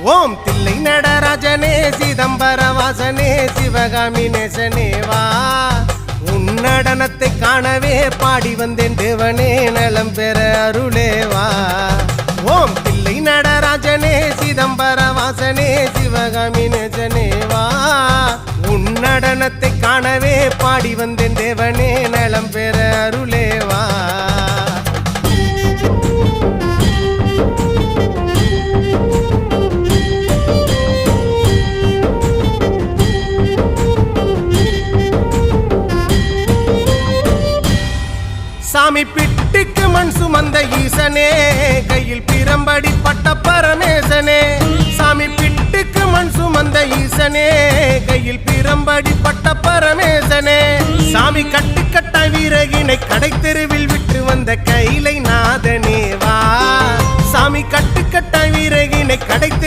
ஓம் தில்லை நடராஜனே சிதம்பர வாசனே சிவகாமி நேசனே வா உன் நடனத்தை காணவே பாடி வந்தேன் தேவனே நலம் பெற அருளே வா ஓம் தில்லை நடராஜனே சிதம்பர வாசனே சிவகாமி நேசனே வா உன் நடனத்தை காணவே பாடி வந்தேன் தேவனே நலம் பெற அருளே வா சாமி பிட்டுக்கு மண் சுமந்த ஈசனே கையில் பிரம்படி பட்ட பரமேசனே சாமி பிட்டுக்கு மண் சுமந்த ஈசனே கையில் பிரம்படி பட்ட பரமேசனே சாமி கட்டுக்கட்ட வீரகினை கடை தெருவில் விட்டு வந்த கைலை நாதனே வா சாமி கட்டுக்கட்ட வீரகினை கடை தெரு